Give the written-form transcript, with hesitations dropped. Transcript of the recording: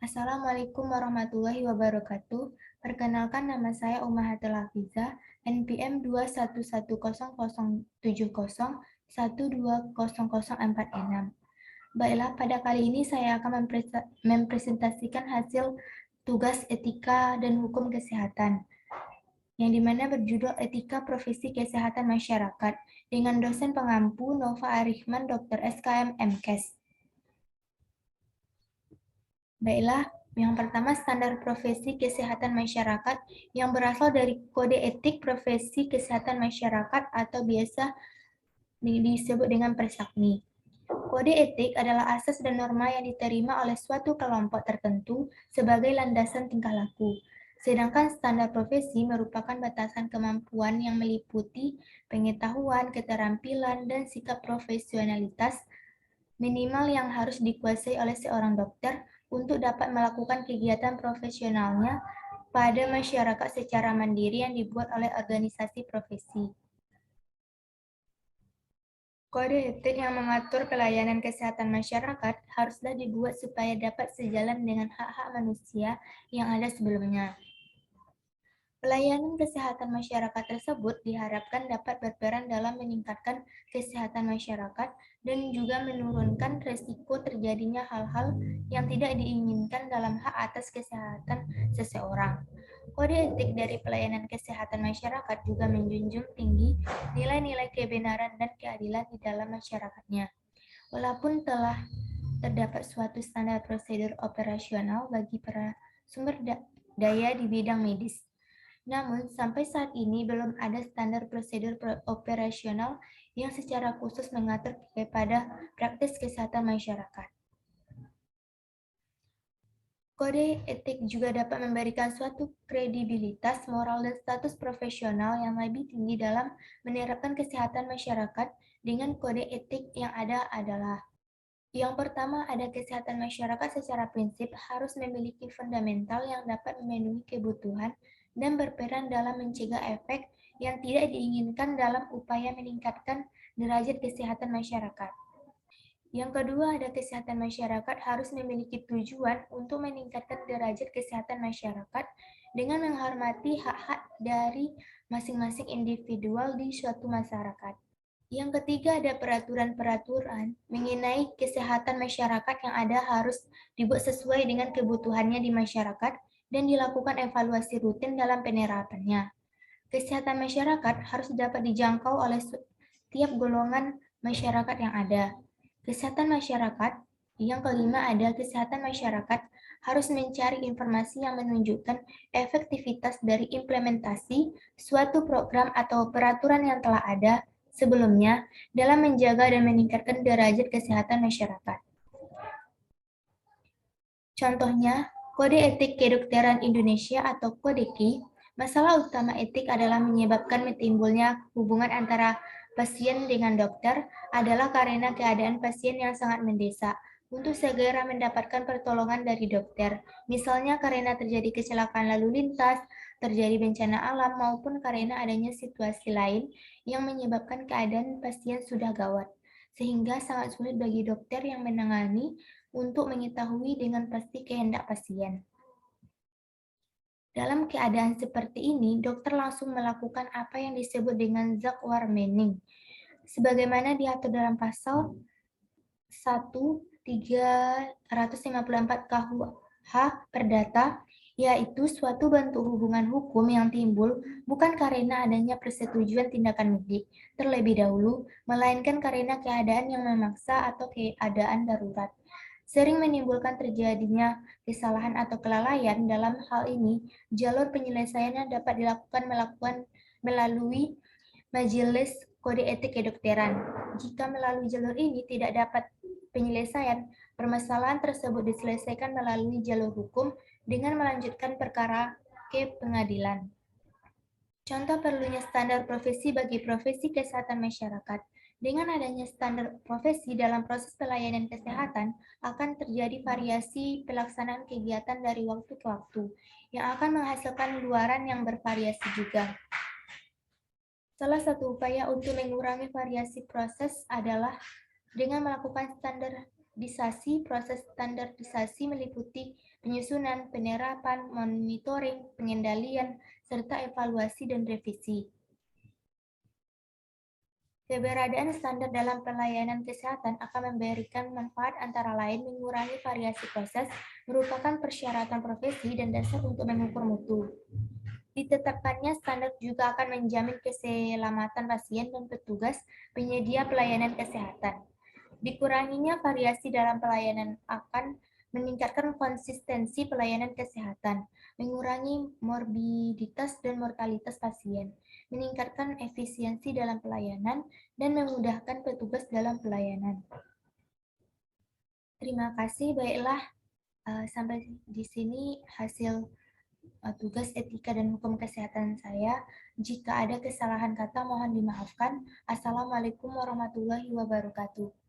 Assalamualaikum warahmatullahi wabarakatuh. Perkenalkan, nama saya Ummahatul Hafizah, NPM 211070120120046. Baiklah, pada kali ini saya akan mempresentasikan hasil tugas etika dan hukum kesehatan, yang dimana berjudul Etika Profesi Kesehatan Masyarakat, dengan dosen pengampu Nova Arihman, Dr. SKM MKes. Baiklah, yang pertama standar profesi kesehatan masyarakat yang berasal dari Kode Etik Profesi Kesehatan Masyarakat atau biasa disebut dengan Persakmi. Kode etik adalah asas dan norma yang diterima oleh suatu kelompok tertentu sebagai landasan tingkah laku. Sedangkan standar profesi merupakan batasan kemampuan yang meliputi pengetahuan, keterampilan, dan sikap profesionalitas minimal yang harus dikuasai oleh seorang dokter untuk dapat melakukan kegiatan profesionalnya pada masyarakat secara mandiri yang dibuat oleh organisasi profesi. Kode etik yang mengatur pelayanan kesehatan masyarakat haruslah dibuat supaya dapat sejalan dengan hak-hak manusia yang ada sebelumnya. Pelayanan kesehatan masyarakat tersebut diharapkan dapat berperan dalam meningkatkan kesehatan masyarakat dan juga menurunkan resiko terjadinya hal-hal yang tidak diinginkan dalam hak atas kesehatan seseorang. Kode etik dari pelayanan kesehatan masyarakat juga menjunjung tinggi nilai-nilai kebenaran dan keadilan di dalam masyarakatnya. Walaupun telah terdapat suatu standar prosedur operasional bagi para sumber daya di bidang medis, namun, sampai saat ini belum ada standar prosedur operasional yang secara khusus mengatur kepada praktis kesehatan masyarakat. Kode etik juga dapat memberikan suatu kredibilitas moral dan status profesional yang lebih tinggi dalam menerapkan kesehatan masyarakat. Dengan kode etik yang ada adalah: yang pertama, ada kesehatan masyarakat secara prinsip harus memiliki fundamental yang dapat memenuhi kebutuhan dan berperan dalam mencegah efek yang tidak diinginkan dalam upaya meningkatkan derajat kesehatan masyarakat. Yang kedua, ada kesehatan masyarakat harus memiliki tujuan untuk meningkatkan derajat kesehatan masyarakat dengan menghormati hak-hak dari masing-masing individual di suatu masyarakat. Yang ketiga, ada peraturan-peraturan mengenai kesehatan masyarakat yang ada harus dibuat sesuai dengan kebutuhannya di masyarakat dan dilakukan evaluasi rutin dalam penerapannya. Kesehatan masyarakat harus dapat dijangkau oleh setiap golongan masyarakat yang ada. Kesehatan masyarakat yang kelima, ada kesehatan masyarakat harus mencari informasi yang menunjukkan efektivitas dari implementasi suatu program atau peraturan yang telah ada sebelumnya dalam menjaga dan meningkatkan derajat kesehatan masyarakat. Contohnya, Kode Etik Kedokteran Indonesia atau KODEKI. Masalah utama etik adalah menyebabkan timbulnya hubungan antara pasien dengan dokter adalah karena keadaan pasien yang sangat mendesak untuk segera mendapatkan pertolongan dari dokter, misalnya karena terjadi kecelakaan lalu lintas, terjadi bencana alam, maupun karena adanya situasi lain yang menyebabkan keadaan pasien sudah gawat, sehingga sangat sulit bagi dokter yang menangani untuk mengetahui dengan pasti kehendak pasien. Dalam keadaan seperti ini, dokter langsung melakukan apa yang disebut dengan Zakwarmening, sebagaimana diatur dalam pasal 1354 KUH Perdata, yaitu suatu bentuk hubungan hukum yang timbul bukan karena adanya persetujuan tindakan medik terlebih dahulu, melainkan karena keadaan yang memaksa atau keadaan darurat. Sering menimbulkan terjadinya kesalahan atau kelalaian. Dalam hal ini, jalur penyelesaiannya dapat dilakukan melalui Majelis Kode Etik Kedokteran. Jika melalui jalur ini tidak dapat penyelesaian, permasalahan tersebut diselesaikan melalui jalur hukum dengan melanjutkan perkara ke pengadilan. Contoh perlunya standar profesi bagi profesi kesehatan masyarakat. Dengan adanya standar profesi dalam proses pelayanan kesehatan, akan terjadi variasi pelaksanaan kegiatan dari waktu ke waktu, yang akan menghasilkan luaran yang bervariasi juga. Salah satu upaya untuk mengurangi variasi proses adalah dengan melakukan standar proses standarisasi meliputi penyusunan, penerapan, monitoring, pengendalian, serta evaluasi dan revisi. Keberadaan standar dalam pelayanan kesehatan akan memberikan manfaat antara lain mengurangi variasi proses, merupakan persyaratan profesi dan dasar untuk mengukur mutu. Ditetapkannya standar juga akan menjamin keselamatan pasien dan petugas penyedia pelayanan kesehatan. Dikuranginya variasi dalam pelayanan akan meningkatkan konsistensi pelayanan kesehatan, mengurangi morbiditas dan mortalitas pasien, meningkatkan efisiensi dalam pelayanan, dan memudahkan petugas dalam pelayanan. Terima kasih, baiklah sampai di sini hasil tugas etika dan hukum kesehatan saya. Jika ada kesalahan kata mohon dimaafkan. Assalamualaikum warahmatullahi wabarakatuh.